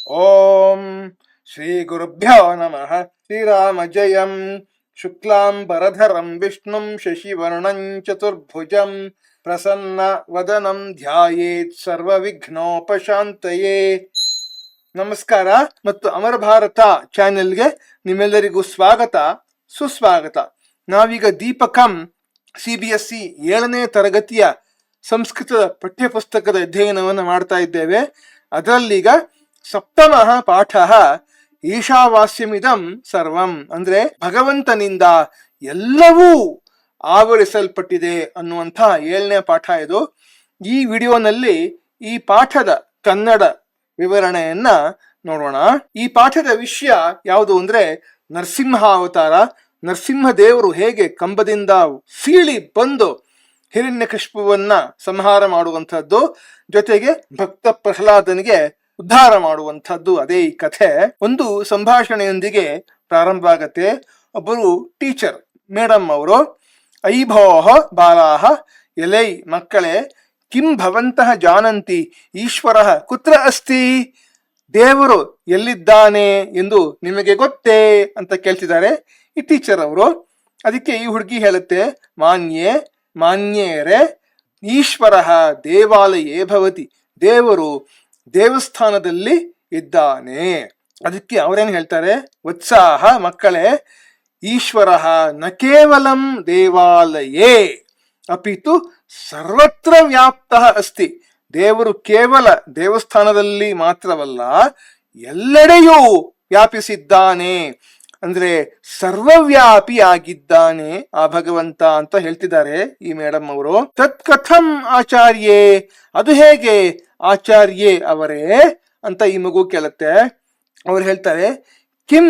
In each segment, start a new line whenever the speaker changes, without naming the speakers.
ಓಂ ಶ್ರೀ ಗುರುಭ್ಯೋ ನಮಃ. ಶ್ರೀರಾಮ ಜಯಂ. ಶುಕ್ಲಾಂಬರಧರಂ ವಿಷ್ಣುಂ ಶಶಿವರ್ಣಂ ಚತುರ್ಭುಜಂ ಪ್ರಸನ್ನ ವದನಂ ಧ್ಯಾಯೇತ್ ಸರ್ವ ವಿಘ್ನೋಪಶಾಂತಯೇ. ನಮಸ್ಕಾರ ಮತ್ತು ಅಮರ ಭಾರತ ಚಾನೆಲ್ಗೆ ನಿಮ್ಮೆಲ್ಲರಿಗೂ ಸ್ವಾಗತ, ಸುಸ್ವಾಗತ. ನಾವೀಗ ದೀಪಕಂ CBSE 7ನೇ ತರಗತಿಯ ಸಂಸ್ಕೃತದ ಪಠ್ಯಪುಸ್ತಕದ ಅಧ್ಯಯನವನ್ನು ಮಾಡ್ತಾ ಇದ್ದೇವೆ. ಅದರಲ್ಲೀಗ ಸಪ್ತಮ ಪಾಠ ಈಶಾವಾಸ್ಯಮಿದಂ ಸರ್ವಂ, ಅಂದ್ರೆ ಭಗವಂತನಿಂದ ಎಲ್ಲವೂ ಆವರಿಸಲ್ಪಟ್ಟಿದೆ ಅನ್ನುವಂಥ 7ನೇ ಪಾಠ ಇದು. ಈ ವಿಡಿಯೋನಲ್ಲಿ ಈ ಪಾಠದ ಕನ್ನಡ ವಿವರಣೆಯನ್ನ ನೋಡೋಣ. ಈ ಪಾಠದ ವಿಷಯ ಯಾವುದು ಅಂದ್ರೆ ನರಸಿಂಹ ಅವತಾರ. ನರಸಿಂಹದೇವರು ಹೇಗೆ ಕಂಬದಿಂದ ಸೀಳಿ ಬಂದು ಹಿರಣ್ಯಕಶಿಪುವನ್ನ ಸಂಹಾರ ಮಾಡುವಂಥದ್ದು, ಜೊತೆಗೆ ಭಕ್ತ ಪ್ರಹ್ಲಾದನಿಗೆ ಉದ್ಧಾರ ಮಾಡುವಂಥದ್ದು, ಅದೇ ಈ ಕಥೆ. ಒಂದು ಸಂಭಾಷಣೆಯೊಂದಿಗೆ ಪ್ರಾರಂಭ ಆಗತ್ತೆ. ಒಬ್ಬರು ಟೀಚರ್ ಮೇಡಮ್ ಅವರು, ಐಭೋಹ ಬಾಲಾಹ, ಎಲೈ ಮಕ್ಕಳೇ, ಕಿಂ ಭವಂತಹ ಜಾನಂತಿ ಈಶ್ವರ ಕುತ್ರ ಅಸ್ತಿ, ದೇವರು ಎಲ್ಲಿದ್ದಾನೆ ಎಂದು ನಿಮಗೆ ಗೊತ್ತೇ ಅಂತ ಕೇಳ್ತಿದ್ದಾರೆ ಈ ಟೀಚರ್ ಅವರು. ಅದಕ್ಕೆ ಈ ಹುಡುಗಿ ಹೇಳುತ್ತೆ, ಮಾನ್ಯೇರೆ ಈಶ್ವರ ದೇವಾಲಯೇ ಭವತಿ, ದೇವರು ದೇವಸ್ಥಾನದಲ್ಲಿ ಇದ್ದಾನೆ. ಅದಕ್ಕೆ ಅವರೇನು ಹೇಳ್ತಾರೆ, ಉತ್ಸಾಹ ಮಕ್ಕಳೇ, ಈಶ್ವರ ನ ಕೇವಲಂ ದೇವಾಲಯೇ ಅಪಿತು ಸರ್ವತ್ರ ವ್ಯಾಪ್ತ ಅಸ್ತಿ, ದೇವರು ಕೇವಲ ದೇವಸ್ಥಾನದಲ್ಲಿ ಮಾತ್ರವಲ್ಲ ಎಲ್ಲೆಡೆಯೂ ವ್ಯಾಪಿಸಿದ್ದಾನೆ, ಅಂದ್ರೆ ಸರ್ವವ್ಯಾಪಿ ಆಗಿದ್ದಾನೆ ಆ ಭಗವಂತ ಅಂತ ಹೇಳ್ತಿದ್ದಾರೆ ಈ ಮೇಡಮ್ ಅವರು. ತತ್ ಕಥಂ ಆಚಾರ್ಯೇ, ಅದು ಹೇಗೆ ಆಚಾರ್ಯೇ ಅವರೇ ಅಂತ ಈ ಮಗು ಕೇಳುತ್ತೆ. ಅವ್ರು ಹೇಳ್ತಾರೆ, ಕಿಂ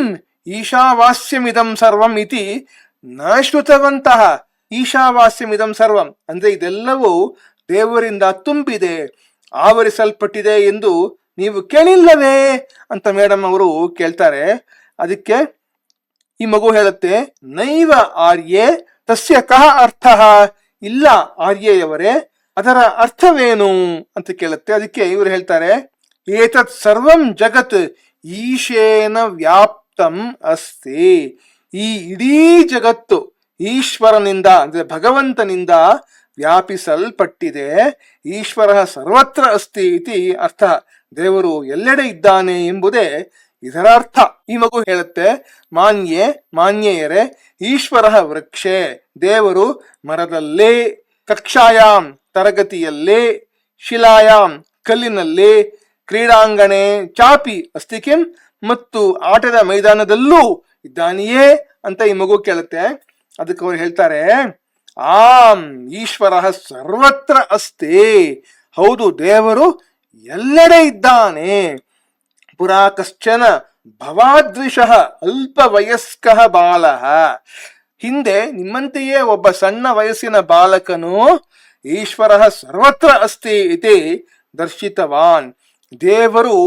ಈಶಾವಾಸ್ಯಮಿದಂ ಸರ್ವಂ ಇತಿ ನ ಶ್ರುತವಂತಹ. ಈಶಾವಾಸ್ಯಮಿದಂ ಸರ್ವಂ ಅಂದ್ರೆ ಇದೆಲ್ಲವೂ ದೇವರಿಂದ ತುಂಬಿದೆ, ಆವರಿಸಲ್ಪಟ್ಟಿದೆ ಎಂದು ನೀವು ಕೇಳಿಲ್ಲವೇ ಅಂತ ಮೇಡಮ್ ಅವರು ಕೇಳ್ತಾರೆ. ಅದಕ್ಕೆ ಈ ಮಗು ಹೇಳುತ್ತೆ, ನೈವ ಆರ್ಯೇ ತಸ್ಯ ಕಹ ಅರ್ಥ, ಇಲ್ಲ ಆರ್ಯೆಯವರೇ ಅದರ ಅರ್ಥವೇನು ಅಂತ ಕೇಳುತ್ತೆ. ಅದಕ್ಕೆ ಇವರು ಹೇಳ್ತಾರೆ, ಏತತ್ ಸರ್ವಂ ಜಗತ್ ಈಶೇನ ವ್ಯಾಪ್ತಂ ಅಸ್ತಿ, ಈ ಇಡೀ ಜಗತ್ತು ಈಶ್ವರನಿಂದ ಅಂದ್ರೆ ಭಗವಂತನಿಂದ ವ್ಯಾಪಿಸಲ್ಪಟ್ಟಿದೆ. ಈಶ್ವರ ಸರ್ವತ್ರ ಅಸ್ತಿ ಇತಿ ಅರ್ಥ, ದೇವರು ಎಲ್ಲೆಡೆ ಇದ್ದಾನೆ ಎಂಬುದೇ ಇದರ ಅರ್ಥ. ಈ ಮಗು ಹೇಳುತ್ತೆ, ಮಾನ್ಯೆಯರೇ ಈಶ್ವರ ವೃಕ್ಷೆ, ದೇವರು ಮರದಲ್ಲಿ, ಕಕ್ಷಾಯಾಮ್ ತರಗತಿಯಲ್ಲಿ, ಶಿಲಾಯಾಮ್ ಕಲ್ಲಿನಲ್ಲಿ, ಕ್ರೀಡಾಂಗಣೆ ಚಾಪಿ ಅಸ್ತಿ ಕಿಂ, ಮತ್ತು ಆಟದ ಮೈದಾನದಲ್ಲೂ ಇದ್ದಾನೆಯೇ ಅಂತ ಈ ಮಗು ಕೇಳುತ್ತೆ. ಅದಕ್ಕೆ ಅವ್ರು ಹೇಳ್ತಾರೆ, ಆಮ್ ಈಶ್ವರ ಸರ್ವತ್ರ ಅಸ್ತಿ, ಹೌದು ದೇವರು ಎಲ್ಲೆಡೆ ಇದ್ದಾನೆ. ಪುರಾ ಕಶ್ಚನ ಭವಾದ್ವಿಷಃ ಅಲ್ಪ ವಯಸ್ಕ ಬಾಲಃ, ಹಿಂದೆ ನಿಮ್ಮಂತೆಯೇ ಒಬ್ಬ ಸಣ್ಣ ವಯಸ್ಸಿನ ಬಾಲಕನು ಈಶ್ವರ ಸರ್ವತ್ರ ಅಸ್ತಿ ಇತಿ ದರ್ಶಿತವಾನ್, ದೇವರು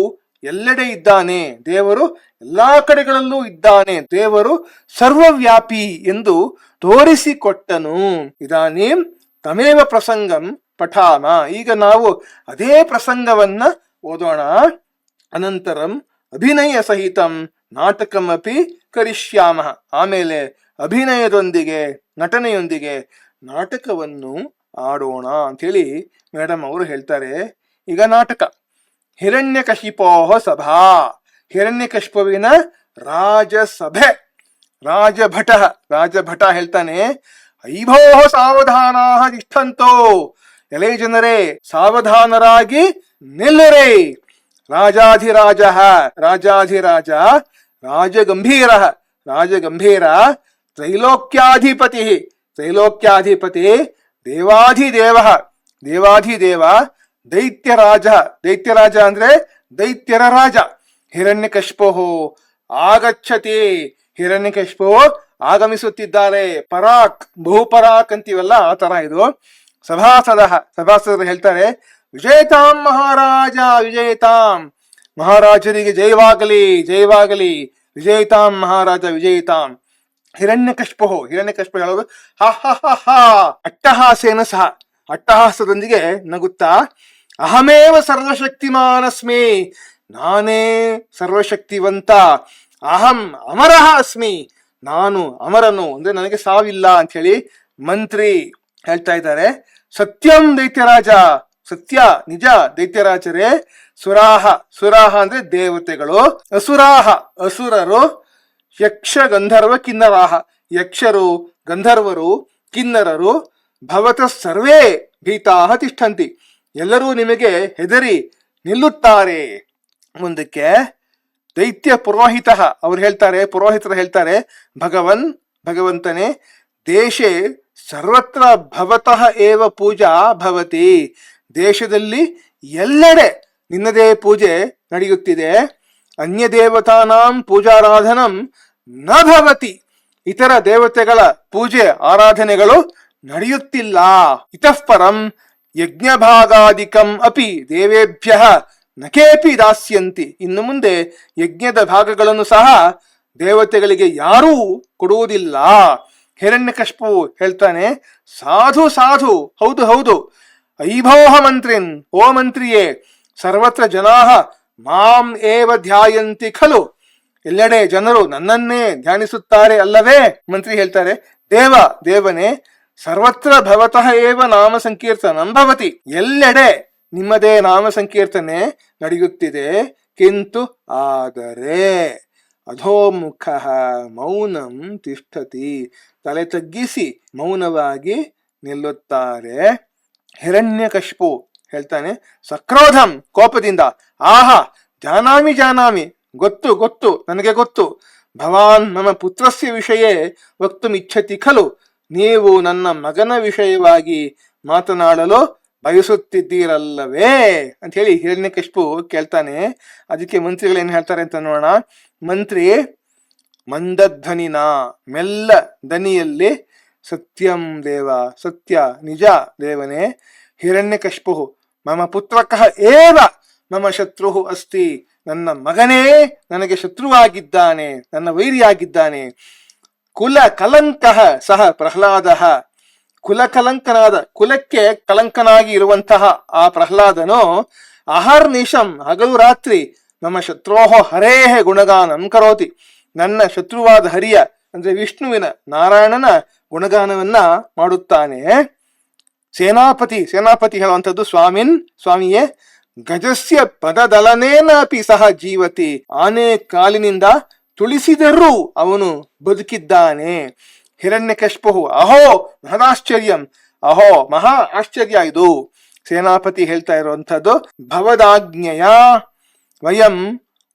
ಎಲ್ಲೆಡೆ ಇದ್ದಾನೆ, ದೇವರು ಎಲ್ಲಾ ಕಡೆಗಳಲ್ಲೂ ಇದ್ದಾನೆ, ದೇವರು ಸರ್ವವ್ಯಾಪಿ ಎಂದು ತೋರಿಸಿಕೊಟ್ಟನು. ಇದಾನೀಂ ತಮೇವ ಪ್ರಸಂಗಂ ಪಠಾಮ, ಈಗ ನಾವು ಅದೇ ಪ್ರಸಂಗವನ್ನ ಓದೋಣ. ಅನಂತರಂ ಅಭಿನಯ ಸಹಿತಂ ನಾಟಕಮಪಿ ಕರಿಷ್ಯಾಮ, ಆಮೇಲೆ ಅಭಿನಯದೊಂದಿಗೆ ನಟನೆಯೊಂದಿಗೆ ನಾಟಕವನ್ನು ಆಡೋಣ ಅಂಥೇಳಿ ಮೇಡಮ್ ಅವರು ಹೇಳ್ತಾರೆ. ಈಗ ನಾಟಕ. ಹಿರಣ್ಯಕಶಿಪೋಹ ಸಭಾ, ಹಿರಣ್ಯಕಶಿಪುವಿನ ರಾಜಸಭೆ. ರಾಜಭಟ ಹೇಳ್ತಾನೆ, ಐಭೋಹ ಸಾವಧಾನಾಹ ತಿಷ್ಠಂತೋ, ಎಲೆ ಜನರೇ ಸಾವಧಾನರಾಗಿ ನಿಲ್ಲರೆ. ರಾಜಾಧಿರಾಜ ರಾಜಗಂಭೀರ, ತ್ರೈಲೋಕ್ಯಾಧಿಪತಿ ದೇವಾಧಿದೇವ, ದೈತ್ಯರಾಜ ಅಂದ್ರೆ ದೈತ್ಯರ ರಾಜ. ಹಿರಣ್ಯಕಶಿಪು ಆಗಚ್ಚತಿ, ಹಿರಣ್ಯಕಶಿಪು ಆಗಮಿಸುತ್ತಿದ್ದಾರೆ. ಪರಾಕ್, ಬಹುಪರಾಕ್ ಅಂತೀವಲ್ಲ ಆ ತರ ಇದು. ಸಭಾಸದರು ಹೇಳ್ತಾರೆ, ವಿಜಯತಾಂ ಮಹಾರಾಜ ವಿಜಯತಾಂ, ಮಹಾರಾಜರಿಗೆ ಜಯವಾಗಲಿ, ವಿಜಯತಾಂ ಮಹಾರಾಜ ವಿಜಯತಾಂ. ಹಿರಣ್ಯಕಶಿಪು ಹೇಳೋದು ಅಟ್ಟಹಾಸೇನ ಸಹ, ಅಟ್ಟಹಾಸದೊಂದಿಗೆ ನಗುತ್ತಾ, ಅಹಮೇವ ಸರ್ವಶಕ್ತಿಮಾನಸ್ಮಿ, ನಾನೇ ಸರ್ವಶಕ್ತಿವಂತ, ಅಹಂ ಅಮರಃ ಅಸ್ಮಿ, ನಾನು ಅಮರನು ಅಂದ್ರೆ ನನಗೆ ಸಾವಿಲ್ಲ ಅಂತ ಹೇಳಿ ಮಂತ್ರಿ ಹೇಳ್ತಾ ಇದ್ದಾರೆ. ಸತ್ಯಂ ದೈತ್ಯರಾಜ, ಸತ್ಯ ನಿಜ ದೈತ್ಯರಾಜರೇ. ಸುರಾಹ, ಸುರಾಹ ಅಂದ್ರೆ ದೇವತೆಗಳು, ಅಸುರಾಹ ಅಸುರರು, ಯಕ್ಷ ಗಂಧರ್ವ ಕಿನ್ನರಾಹ ಯಕ್ಷರು ಗಂಧರ್ವರು ಕಿನ್ನರರು, ಭವತ ಸರ್ವೇ ಭೀತಾಹ ತಿಷ್ಠಂತಿ ಎಲ್ಲರೂ ನಿಮಗೆ ಹೆದರಿ ನಿಲ್ಲುತ್ತಾರೆ. ಮುಂದಕ್ಕೆ ದೈತ್ಯ ಪುರೋಹಿತ ಅವ್ರು ಹೇಳ್ತಾರೆ, ಪುರೋಹಿತರು ಹೇಳ್ತಾರೆ, ಭಗವನ್ ಭಗವಂತನೇ, ದೇಶೆ ಸರ್ವತ್ರ ಭವತಃ ಏವ ಪೂಜಾ ಭವತಿ, ದೇಶದಲ್ಲಿ ಎಲ್ಲೆಡೆ ನಿನ್ನದೇ ಪೂಜೆ ನಡೆಯುತ್ತಿದೆ. ಅನ್ಯ ದೇವತಾನಾಂ ಪೂಜಾರಾಧನಂ ನ ಭವತಿ, ಇತರ ದೇವತೆಗಳ ಪೂಜೆ ಆರಾಧನೆಗಳು ನಡೆಯುತ್ತಿಲ್ಲ. ಇತಃ ಪರಂ ಯಜ್ಞಭಾಗಾದಿಕಂ ಅಪಿ ದೇವೇಭ್ಯ ನಕೇಪಿ ದಾಸ್ಯಂತಿ, ಇನ್ನು ಮುಂದೆ ಯಜ್ಞದ ಭಾಗಗಳನ್ನು ಸಹ ದೇವತೆಗಳಿಗೆ ಯಾರೂ ಕೊಡುವುದಿಲ್ಲ. ಹಿರಣ್ಯಕಶ್ಯಪು ಹೇಳ್ತಾನೆ, ಸಾಧು ಸಾಧು, ಹೌದು ಹೌದು, ಐಭೋಹ ಮಂತ್ರಿನ್, ಓ ಮಂತ್ರಿಯೇ, ಸರ್ವತ್ರ ಜನಾಹ ಮಾಂ ಏವ ಧ್ಯಾಯಂತಿ ಖಲು, ಎಲ್ಲೆಡೆ ಜನರು ನನ್ನನ್ನೇ ಧ್ಯಾನಿಸುತ್ತಾರೆ ಅಲ್ಲವೇ? ಮಂತ್ರಿ ಹೇಳ್ತಾರೆ, ದೇವ ದೇವನೇ, ಸರ್ವತ್ರ ಭವತಃ ಏವ ನಾಮ ಸಂಕೀರ್ತನಂ ಭವತಿ, ಎಲ್ಲೆಡೆ ನಿಮ್ಮದೇ ನಾಮ ಸಂಕೀರ್ತನೆ ನಡೆಯುತ್ತಿದೆ. ಕಿಂತು ಆದರೆ ಅಧೋಮುಖ ಮೌನಂ ತಿಷ್ಠತಿ, ತಲೆ ತಗ್ಗಿಸಿ ಮೌನವಾಗಿ ನಿಲ್ಲುತ್ತಾರೆ. ಹಿರಣ್ಯಕಶ್ಯಪು ಹೇಳ್ತಾನೆ, ಸಕ್ರೋಧಂ, ಕೋಪದಿಂದ, ಆಹಾ ಜಾನಾಮಿ ಜಾನಾಮಿ, ಗೊತ್ತು ಗೊತ್ತು, ನನಗೆ ಗೊತ್ತು, ಭವಾನ್ ಮಮ ಪುತ್ರಸ್ಯ ವಿಷಯೇ ವಕ್ತುಂ ಇಚ್ಛತಿ ಖಲು, ನೀವು ನನ್ನ ಮಗನ ವಿಷಯವಾಗಿ ಮಾತನಾಡಲು ಬಯಸುತ್ತಿದ್ದೀರಲ್ಲವೇ ಅಂತ ಹೇಳಿ ಹಿರಣ್ಯಕಶ್ಯಪು ಕೇಳ್ತಾನೆ. ಅದಕ್ಕೆ ಮಂತ್ರಿಗಳು ಏನ್ ಹೇಳ್ತಾರೆ ಅಂತ ನೋಡೋಣ. ಮಂತ್ರಿ ಮಂದಧ್ವನಿನ, ಮೆಲ್ಲ ದನಿಯಲ್ಲಿ, ಸತ್ಯಂ ದೇವ, ಸತ್ಯ ನಿಜ ದೇವನೇ, ಹಿರಣ್ಯಕಶ್ಯಪು ಮಮ ಪುತ್ರಕಃ ಏವ ಮಮ ಶತ್ರು ಅಸ್ತಿ, ನನ್ನ ಮಗನೇ ನನಗೆ ಶತ್ರುವಾಗಿದ್ದಾನೆ, ನನ್ನ ವೈರಿಯಾಗಿದ್ದಾನೆ. ಕುಲ ಕಲಂಕ ಸಹ ಪ್ರಹ್ಲಾದ, ಕುಲ ಕಲಂಕನಾದ, ಕುಲಕ್ಕೆ ಕಲಂಕನಾಗಿ ಇರುವಂತಹ ಆ ಪ್ರಹ್ಲಾದನು, ಅಹರ್ನಿಶಂ, ಹಗಲು ರಾತ್ರಿ, ನಮ್ಮ ಶತ್ರೋಹೋ ಹರೇಹ ಗುಣಗಾನಂ ಕರೋತಿ, ನನ್ನ ಶತ್ರುವಾದ ಹರಿಯ ಅಂದ್ರೆ ವಿಷ್ಣುವಿನ, ನಾರಾಯಣನ ಗುಣಗಾನವನ್ನ ಮಾಡುತ್ತಾನೆ. ಸೇನಾಪತಿ, ಸೇನಾಪತಿ ಹೇಳುವಂಥದ್ದು ಸ್ವಾಮಿನ್, ಸ್ವಾಮಿಯೇ, ಗಜಸ್ಯ ಪದದಲನೇನ ಅಪಿ ಸಹ ಜೀವತಿ, ಆನೆ ಕಾಲಿನಿಂದ ತುಳಿಸಿದರೂ ಅವನು ಬದುಕಿದ್ದಾನೆ. ಹಿರಣ್ಯಕಶ್ಯಪು ಅಹೋ ಮಹದಾಶ್ಚರ್ಯಂ, ಅಹೋ ಮಹಾ ಆಶ್ಚರ್ಯ ಇದು. ಸೇನಾಪತಿ ಹೇಳ್ತಾ ಇರುವಂಥದ್ದು, ಭವದಾಜ್ಞೆಯ ವಯಂ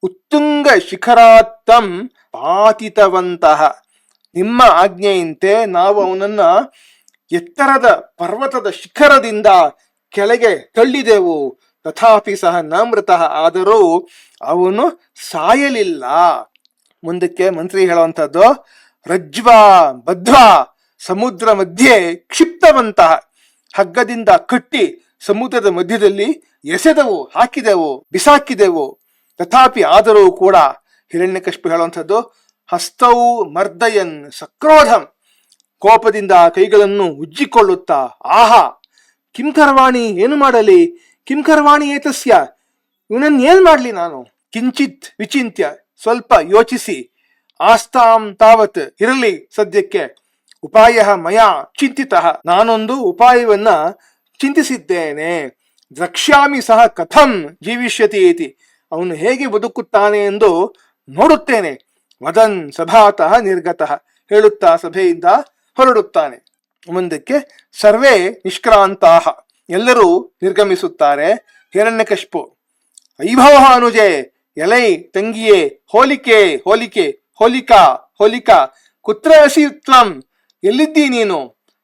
ಉತ್ತುಂಗ ಶಿಖರಾತ್ತಂ ಪಾತಿತವಂತಹ, ನಿಮ್ಮ ಆಜ್ಞೆಯಂತೆ ನಾವು ಅವನನ್ನ ಎತ್ತರದ ಪರ್ವತದ ಶಿಖರದಿಂದ ಕೆಳಗೆ ತಳ್ಳಿದೆವು. ತಥಾಪಿ ಸಹ ನಮೃತಃ, ಆದರೂ ಅವನು ಸಾಯಲಿಲ್ಲ. ಮುಂದಕ್ಕೆ ಮಂತ್ರಿ ಹೇಳುವಂಥದ್ದು, ರಜ್ವಾ ಬದ್ವಾ ಸಮುದ್ರ ಮಧ್ಯೆ ಕ್ಷಿಪ್ತವಂತಹ, ಹಗ್ಗದಿಂದ ಕಟ್ಟಿ ಸಮುದ್ರದ ಮಧ್ಯದಲ್ಲಿ ಎಸೆದವು, ಹಾಕಿದೆವು, ಬಿಸಾಕಿದೆವು. ತಥಾಪಿ ಆದರೂ ಕೂಡ ಹಿರಣ್ಯಕಶ್ಯಪು ಹೇಳುವಂಥದ್ದು, ಹಸ್ತೌ ಮರ್ದಯನ್ ಸಕ್ರೋಧಂ, ಕೋಪದಿಂದ ಕೈಗಳನ್ನು ಉಜ್ಜಿಕೊಳ್ಳುತ್ತಾ, ಆಹಾ ಕಿಂ ಕರ್ವಾಣಿ, ಏನು ಮಾಡಲಿ, ಕಿಂ ಕರ್ವಾಣಿ ಏತಸ್ಯ, ಇವನನ್ನು ಏನ್ ಮಾಡ್ಲಿ ನಾನು, ಕಿಂಚಿತ್ ವಿಚಿಂತ್ಯ, ಸ್ವಲ್ಪ ಯೋಚಿಸಿ, ಆಸ್ತಾಂ ತಾವತ್, ಇರಲಿ ಸದ್ಯಕ್ಕೆ, ಉಪಾಯ ಮಯ ಚಿಂತಿತ, ನಾನೊಂದು ಉಪಾಯವನ್ನ ಚಿಂತಿಸಿದ್ದೇನೆ. ದ್ರಕ್ಷ್ಯಾಮಿ ಸಹ ಕಥಂ ಜೀವಿಷ್ಯತಿ ಇತಿ, ಅವನು ಹೇಗೆ ಬದುಕುತ್ತಾನೆ ಎಂದು ನೋಡುತ್ತೇನೆ. ವದನ್ ಸಭಾತಃ ನಿರ್ಗತಃ, ಹೇಳುತ್ತಾ ಸಭೆಯಿಂದ ಹೊರಡುತ್ತಾನೆ. ಮುಂದಕ್ಕೆ ಸರ್ವೇ ನಿಷ್ಕ್ರಾಂತಾಹ, ಎಲ್ಲರೂ ನಿರ್ಗಮಿಸುತ್ತಾರೆ. ಹಿರಣ್ಯಕಶ್ಯಪು, ಐಭವ ಅನುಜೆ, ಎಲೈ ತಂಗಿಯೇ, ಹೋಲಿಕೆ ಹೋಲಿಕೆ, ಹೋಲಿಕಾ ಹೋಲಿಕಾ, ಕುತ್ರ ಅಸಿ ತ್ವಂ, ಎಲ್ಲಿದ್ದೀ ನೀನು,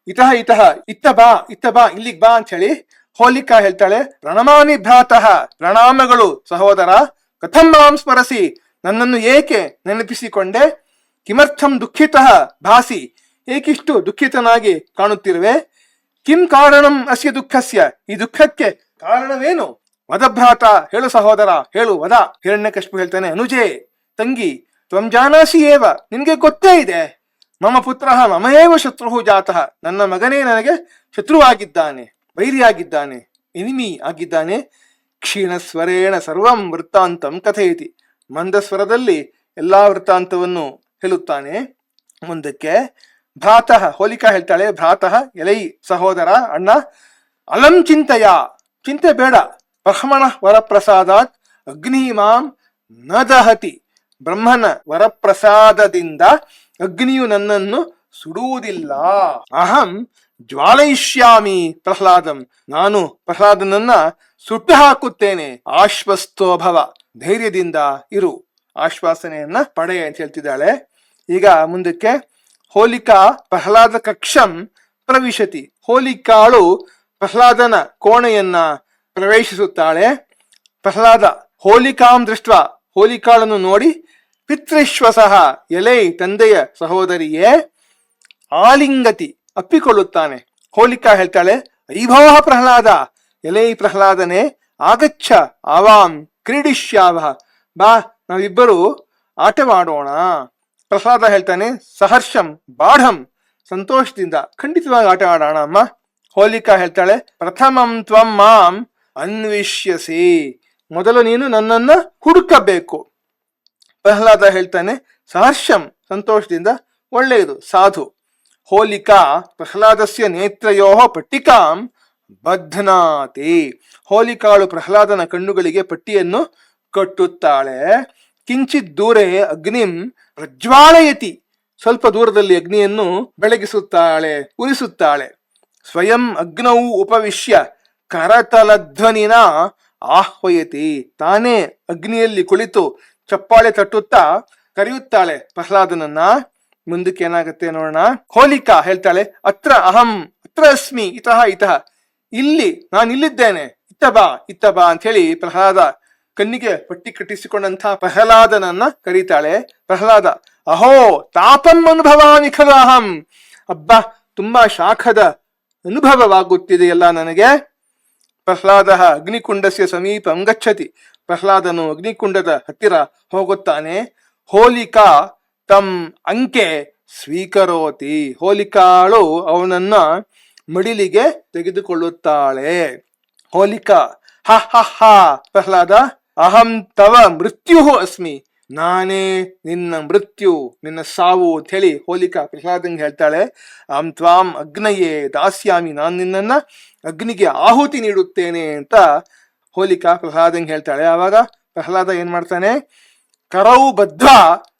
ಇತಃ ಇತಃ, ಇತ್ತ ಬಾ, ಇತ್ತ ಬಾ, ಇಲ್ಲಿಗ್ ಬಾ ಅಂತ ಹೇಳಿ ಹೋಲಿಕಾ ಹೇಳ್ತಾಳೆ. ಪ್ರಣಮಾಮಿ ಭ್ರಾತಃ, ಪ್ರಣಾಮಗಳು ಸಹೋದರ. ಕಥಂ ಮಾಂ ಸ್ಮರಸಿ, ನನ್ನನ್ನು ಏಕೆ ನೆನಪಿಸಿಕೊಂಡೆ. ಕಿಮರ್ಥಂ ದುಃಖಿತಃ ಭಾಸಿ, ಏಕಿಷ್ಟು ದುಃಖಿತನಾಗಿ ಕಾಣುತ್ತಿರುವೆ. ಕಿಂ ಕಾರಣಂ ಅಸ್ಯ ದುಃಖಸ್ಯ, ಈ ದುಃಖಕ್ಕೆ ಕಾರಣವೇನು. ವದಭ್ರಾತ, ಹೇಳು ಸಹೋದರ, ಹೇಳು ವದ. ಹಿರಣ್ಯಕಶ್ಯಪು ಹೇಳ್ತಾನೆ, ಅನುಜೆ ತಂಗಿ, ತ್ವಂ ಜಾನಾಸಿ ಏವ, ನಿನಗೆ ಗೊತ್ತೇ ಇದೆ, ಮಮ ಪುತ್ರ ಮಮಏವ ಶತ್ರು ಜಾತಃ, ನನ್ನ ಮಗನೇ ನನಗೆ ಶತ್ರುವಾಗಿದ್ದಾನೆ, ವೈರಿಯಾಗಿದ್ದಾನೆ, ಎನಿಮಿ ಆಗಿದ್ದಾನೆ. ಕ್ಷೀಣಸ್ವರೇಣ ಸರ್ವಂ ವೃತ್ತಾಂತಂ ಕಥಯತಿ. ಮಂದಸ್ವರದಲ್ಲಿ ಎಲ್ಲಾ ವೃತ್ತಾಂತವನ್ನು ಹೇಳುತ್ತಾನೆ. ಮುಂದಕ್ಕೆ ಭ್ರಾತಃ, ಹೋಲಿಕಾ ಹೇಳ್ತಾಳೆ, ಭ್ರಾತಃ ಎಲೈ ಸಹೋದರ, ಅಣ್ಣ, ಅಲಂ ಚಿಂತೆಯ, ಚಿಂತೆ ಬೇಡ, ಬ್ರಹ್ಮಣ ವರಪ್ರಸಾದಾತ್ ಅಗ್ನಿ ಮಾಂ ನ ದಹತಿ, ಬ್ರಹ್ಮನ ವರಪ್ರಸಾದದಿಂದ ಅಗ್ನಿಯು ನನ್ನನ್ನು ಸುಡುವುದಿಲ್ಲ. ಅಹಂ ಜ್ವಾಲಯಿಷ್ಯಾಮಿ ಪ್ರಹ್ಲಾದಂ, ನಾನು ಪ್ರಹ್ಲಾದನನ್ನ ಸುಟ್ಟು ಹಾಕುತ್ತೇನೆ. ಆಶ್ವಸ್ತೋಭವ, ಧೈರ್ಯದಿಂದ ಇರು, ಆಶ್ವಾಸನೆಯನ್ನ ಪಡೆ ಅಂತ ಹೇಳ್ತಿದ್ದಾಳೆ. ಈಗ ಮುಂದಕ್ಕೆ ಹೋಲಿಕಾ ಪ್ರಹ್ಲಾದ ಕಕ್ಷಂ ಪ್ರವಿಶತಿ, ಹೋಲಿಕಾಳು ಪ್ರಹ್ಲಾದನ ಕೋಣೆಯನ್ನ ಪ್ರವೇಶಿಸುತ್ತಾಳೆ. ಪ್ರಹ್ಲಾದ ಹೋಲಿಕಾಂ ದೃಷ್ಟ, ಹೋಲಿಕಾಳನ್ನು ನೋಡಿ, ಪಿತೃಶ್ವಸಃ, ಎಲೈ ತಂದೆಯ ಸಹೋದರಿಯೇ, ಆಲಿಂಗತಿ, ಅಪ್ಪಿಕೊಳ್ಳುತ್ತಾನೆ. ಹೋಲಿಕಾ ಹೇಳ್ತಾಳೆ, ಐಭೋಹ ಪ್ರಹ್ಲಾದ, ಎಲೈ ಪ್ರಹ್ಲಾದನೆ, ಆಗಚ್ಚ ಆವಾಂ ಕ್ರೀಡಿಷ್ಯಾವ, ಬಾ ನಾವಿಬ್ಬರು ಆಟವಾಡೋಣ. ಪ್ರಹ್ಲಾದ ಹೇಳ್ತಾನೆ, ಸಹರ್ಷಂ ಬಾಢಂ, ಸಂತೋಷದಿಂದ ಖಂಡಿತವಾಗಿ ಆಟ ಆಡೋಣ ಅಮ್ಮ. ಹೋಲಿಕಾ ಹೇಳ್ತಾಳೆ, ಪ್ರಥಮಂ ತ್ವಂ ಮಾಂ ಅನ್ವಿಷ್ಯಸಿ, ಮೊದಲು ನೀನು ನನ್ನನ್ನ ಹುಡುಕಬೇಕು. ಪ್ರಹ್ಲಾದ ಹೇಳ್ತಾನೆ, ಸಹರ್ಷಂ, ಸಂತೋಷದಿಂದ, ಒಳ್ಳೆಯದು, ಸಾಧು. ಹೋಲಿಕಾ ಪ್ರಹ್ಲಾದಸ್ಯ ನೇತ್ರಯೋ ಪಟ್ಟಿಕಾಂ ಬಧ್ನಾತಿ, ಹೋಲಿಕಾಳು ಪ್ರಹ್ಲಾದನ ಕಣ್ಣುಗಳಿಗೆ ಪಟ್ಟಿಯನ್ನು ಕಟ್ಟುತ್ತಾಳೆ. ಕಿಂಚಿತ್ ದೂರೇ ಅಗ್ನಿಂ ಪ್ರಜ್ವಾಲಯತಿ, ಸ್ವಲ್ಪ ದೂರದಲ್ಲಿ ಅಗ್ನಿಯನ್ನು ಬೆಳಗಿಸುತ್ತಾಳೆ, ಉರಿಸುತ್ತಾಳೆ. ಸ್ವಯಂ ಅಗ್ನೌ ಉಪವಿಶ್ಯ ಕರತಲಧ್ವನಿನ ಆಹ್ವಯತಿ, ತಾನೇ ಅಗ್ನಿಯಲ್ಲಿ ಕುಳಿತು ಚಪ್ಪಾಳೆ ತಟ್ಟುತ್ತಾ ಕರೆಯುತ್ತಾಳೆ ಪ್ರಹ್ಲಾದನನ್ನ. ಮುಂದಕ್ಕೆ ಏನಾಗುತ್ತೆ ನೋಡೋಣ. ಹೋಲಿಕಾ ಹೇಳ್ತಾಳೆ, ಅತ್ರ ಅಹಂ ಅತ್ರ ಅಸ್ಮಿ ಇತಃ ಇತಃ, ಇಲ್ಲಿ ನಾನಿಲ್ಲಿದ್ದೇನೆ, ಇತ್ತ ಬಾ ಇತ್ತ ಬಾ ಅಂತ ಹೇಳಿ ಪ್ರಹ್ಲಾದ ಕಣ್ಣಿಗೆ ಪಟ್ಟಿ ಕಟ್ಟಿಸಿಕೊಂಡಂತಹ ಪ್ರಹ್ಲಾದನನ್ನ ಕರೀತಾಳೆ. ಪ್ರಹ್ಲಾದ, ಅಹೋ ತಾಪಂ ಅನುಭವಾಮಿ ಖಲು ಅಹಂ, ಅಬ್ಬಾ ತುಂಬಾ ಶಾಖದ ಅನುಭವವಾಗುತ್ತಿದೆಯಲ್ಲ ನನಗೆ. ಪ್ರಹ್ಲಾದ ಅಗ್ನಿಕುಂಡಸ್ಯ ಸಮೀಪಂ ಗಚ್ಚತಿ, ಪ್ರಹ್ಲಾದನು ಅಗ್ನಿಕುಂಡದ ಹತ್ತಿರ ಹೋಗುತ್ತಾನೆ. ಹೋಲಿಕಾ ತಂ ಅಂಕೆ ಸ್ವೀಕರೋತಿ, ಹೋಲಿಕಾಳು ಅವನನ್ನ ಮಡಿಲಿಗೆ ತೆಗೆದುಕೊಳ್ಳುತ್ತಾಳೆ. ಹೋಲಿಕಾ, ಹ ಹ ಹ ಪ್ರಹ್ಲಾದ, ಅಹಂ ತವ ಮೃತ್ಯು ಅಸ್ಮಿ, ನಾನೇ ನಿನ್ನ ಮೃತ್ಯು, ನಿನ್ನ ಸಾವು ಅಂತ ಹೇಳಿ ಹೋಲಿಕಾ ಪ್ರಹ್ಲಾದಂಗೆ ಹೇಳ್ತಾಳೆ. ಅಹಂ ತ್ವಾಂ ಅಗ್ನಯೇ ದಾಸ್ಯಾಮಿ, ನಾನು ನಿನ್ನನ್ನ ಅಗ್ನಿಗೆ ಆಹುತಿ ನೀಡುತ್ತೇನೆ ಅಂತ ಹೋಲಿಕಾ ಪ್ರಹ್ಲಾದಂಗೆ ಹೇಳ್ತಾಳೆ. ಆವಾಗ ಪ್ರಹ್ಲಾದ ಏನ್ ಮಾಡ್ತಾನೆ, ಕರೌ ಬದ್ಧ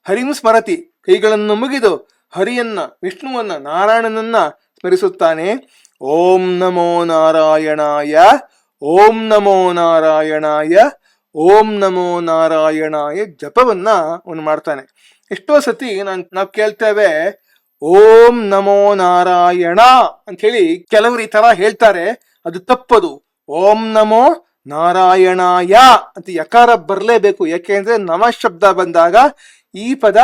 ಹರಿಂ ಸ್ಮರತಿ, ಕೈಗಳನ್ನು ಮುಗಿದು ಹರಿಯನ್ನ, ವಿಷ್ಣುವನ್ನ, ನಾರಾಯಣನನ್ನ ಸ್ಮರಿಸುತ್ತಾನೆ. ಓಂ ನಮೋ ನಾರಾಯಣಾಯ, ಓಂ ನಮೋ ನಾರಾಯಣಾಯ, ಓಂ ನಮೋ ನಾರಾಯಣಾಯ ಜಪವನ್ನ ಅವನು ಮಾಡ್ತಾನೆ. ಎಷ್ಟೋ ಸತಿ ನಾವು ಕೇಳ್ತೇವೆ ಓಂ ನಮೋ ನಾರಾಯಣ ಅಂತ ಹೇಳಿ, ಕೆಲವರು ಈ ತರ ಹೇಳ್ತಾರೆ, ಅದು ತಪ್ಪದು. ಓಂ ನಮೋ ನಾರಾಯಣಾಯ ಅಂತ ಯಕಾರ ಬರಲೇಬೇಕು. ಯಾಕೆಂದ್ರೆ ನಮ ಶಬ್ದ ಬಂದಾಗ ಈ ಪದ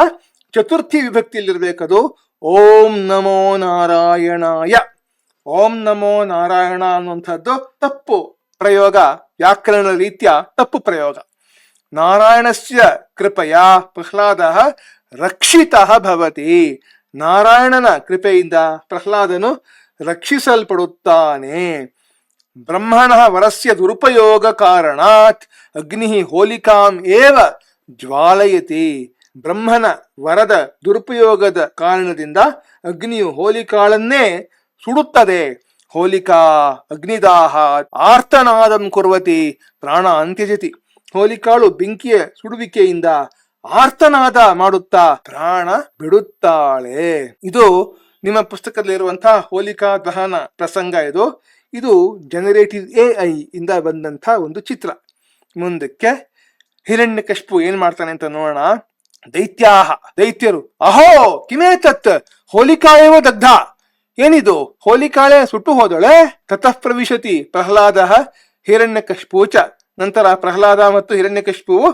ಚತುರ್ಥಿ ವಿಭಕ್ತಿಯಲ್ಲಿರ್ಬೇಕದು. ಓಂ ನಮೋ ನಾರಾಯಣಾಯ, ಓಂ ನಮೋ ನಾರಾಯಣ ಅನ್ನುವಂಥದ್ದು ತಪ್ಪು ಪ್ರಯೋಗ, ವ್ಯಾಕರಣ ರೀತ್ಯ ತಪ್ಪು ಪ್ರಯೋಗ. ನಾರಾಯಣಸ್ಯ ಕೃಪೆಯ ಪ್ರಹ್ಲಾದ ರಕ್ಷಿತಃ ಭವತಿ, ನಾರಾಯಣನ ಕೃಪೆಯಿಂದ ಪ್ರಹ್ಲಾದನು ರಕ್ಷಿಸಲ್ಪಡುತ್ತಾನೆ. ಬ್ರಹ್ಮಣ ವರಸ್ಯ ದುರುಪಯೋಗ ಕಾರಣಾತ್ ಅಗ್ನಿ ಹೋಲಿಕಾಂ ಏವ ಜ್ವಾಲಯತಿ, ಬ್ರಹ್ಮನ ವರದ ದುರುಪಯೋಗದ ಕಾರಣದಿಂದ ಅಗ್ನಿಯು ಹೋಲಿಕಾಳನ್ನೇ ಸುಡುತ್ತದೆ. ಹೋಲಿಕಾ ಅಗ್ನಿದಾಹ ಆರ್ತನಾದಂ ಕುರ್ವತಿ ಪ್ರಾಣ ಅಂತ್ಯಜತಿ, ಹೋಲಿಕಾಳು ಬೆಂಕಿಯ ಸುಡುವಿಕೆಯಿಂದ ಆರ್ತನಾದ ಮಾಡುತ್ತಾ ಪ್ರಾಣ ಬಿಡುತ್ತಾಳೆ. ಇದು ನಿಮ್ಮ ಪುಸ್ತಕದಲ್ಲಿರುವಂತಹ ಹೋಲಿಕಾ ದಹನ ಪ್ರಸಂಗ. ಇದು ಜನರೇಟಿವ್ AI ಇಂದ ಬಂದಂತ ಒಂದು ಚಿತ್ರ. ಮುಂದಕ್ಕೆ ಹಿರಣ್ಯಕಶಿಪು ಏನ್ ಮಾಡ್ತಾನೆ ಅಂತ ನೋಡೋಣ. ದೈತ್ಯರು, ಅಹೋ ಕಿಮೇತತ್ ಹೋಲಿಕಾ ಏವ ದಗ್ಧ, ಏನಿದು ಹೋಲಿಕಾಳೆ ಸುಟ್ಟು ಹೋದಳೆ. ತತಃ ಪ್ರವಿಶತಿ ಪ್ರಹ್ಲಾದ ಹಿರಣ್ಯಕಶಿಪು ಚ, ನಂತರ ಪ್ರಹ್ಲಾದ ಮತ್ತು ಹಿರಣ್ಯಕಶಿಪುವು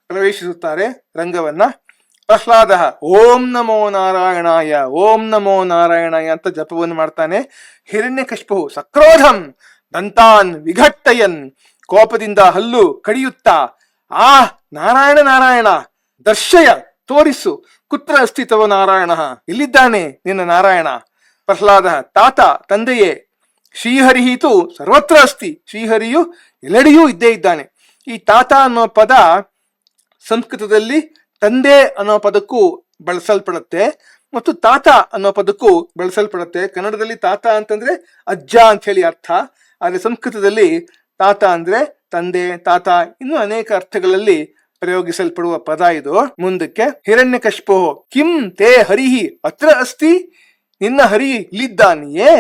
ಪ್ರವೇಶಿಸುತ್ತಾರೆ ರಂಗವನ್ನ. ಪ್ರಹ್ಲಾದ ಓಂ ನಮೋ ನಾರಾಯಣಾಯ, ಓಂ ನಮೋ ನಾರಾಯಣಾಯ ಅಂತ ಜಪವನ್ನು ಮಾಡ್ತಾನೆ. ಹಿರಣ್ಯಕಶಿಪು ಸಕ್ರೋಧಂ ದಂತಾನ್ ವಿಘಟ್ಟಯನ್, ಕೋಪದಿಂದ ಹಲ್ಲು ಕಡಿಯುತ್ತಾ, ಆ ನಾರಾಯಣ ನಾರಾಯಣ ದರ್ಶಯ, ತೋರಿಸು, ಕುತ್ರ ಅಸ್ತಿತ್ವ ನಾರಾಯಣ, ಇಲ್ಲಿದ್ದಾನೆ ನಿನ್ನ ನಾರಾಯಣ. ಪ್ರಹ್ಲಾದ ತಾತ, ತಂದೆಯೇ, ಶ್ರೀಹರಿಹಿತು ಸರ್ವತ್ರ ಅಸ್ತಿ, ಶ್ರೀಹರಿಯು ಎಲ್ಲೆಡೆಯೂ ಇದ್ದೇ ಇದ್ದಾನೆ. ಈ ತಾತ ಅನ್ನೋ ಪದ ಸಂಸ್ಕೃತದಲ್ಲಿ ತಂದೆ ಅನ್ನೋ ಪದಕ್ಕೂ ಬಳಸಲ್ಪಡುತ್ತೆ ಮತ್ತು ತಾತ ಅನ್ನೋ ಪದಕ್ಕೂ ಬಳಸಲ್ಪಡುತ್ತೆ. ಕನ್ನಡದಲ್ಲಿ ತಾತ ಅಂತಂದ್ರೆ ಅಜ್ಜ ಅಂತ ಹೇಳಿ ಅರ್ಥ, ಆದರೆ ಸಂಸ್ಕೃತದಲ್ಲಿ ತಾತ ಅಂದ್ರೆ ತಂದೆ, ತಾತ, ಇನ್ನು ಅನೇಕ ಅರ್ಥಗಳಲ್ಲಿ ಪ್ರಯೋಗಿಸಲ್ಪಡುವ ಪದ ಇದು. ಮುಂದಕ್ಕೆ ಹಿರಣ್ಯಕಶಿಪೋ ಕಿಂ ತೇ ಹರಿಹಿ ಅತ್ರ ಅಸ್ತಿ, ನಿನ್ನ ಹರಿ ಇಲ್ಲಿದ್ದಾನೆಯೇ,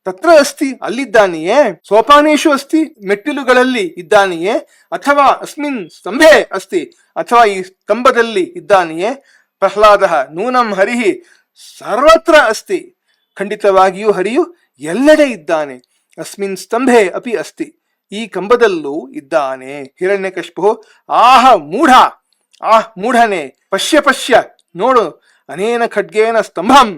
ತತ್ರ ಅಸ್ತಿ ಅಲ್ಲಿದ್ದಾನೆಯೇ, ಸೋಪಾನೇಶು ಅಸ್ತಿ ಮೆಟ್ಟಿಲುಗಳಲ್ಲಿ ಇದ್ದಾನೆಯೇ, ಅಥವಾ ಅಸ್ಮಿನ್ ಸ್ತಂಭೆ ಅಸ್ತಿ ಅಥವಾ ಈ ಸ್ತಂಭದಲ್ಲಿ ಇದ್ದಾನೆಯೇ. ಪ್ರಹ್ಲಾದ ನೂನಂ ಹರಿಹಿ ಸರ್ವತ್ರ ಅಸ್ತಿ, ಖಂಡಿತವಾಗಿಯೂ ಹರಿಯು ಎಲ್ಲೆಡೆ ಇದ್ದಾನೆ. ಅಸ್ಮಿನ್ ಸ್ತಂಭೆ ಅಪಿ ಅಸ್ತಿ, ಈ ಕಂಬದಲ್ಲೂ ಇದ್ದಾನೆ. ಹಿರಣ್ಯಕಶಿಪು ಆಹ ಮೂಢ, ಮೂಢನೆ, ಪಶ್ಯ ಪಶ್ಯ ನೋಡು, ಅನೇನ ಖಡ್ಗೇನ ಸ್ತಂಭಂ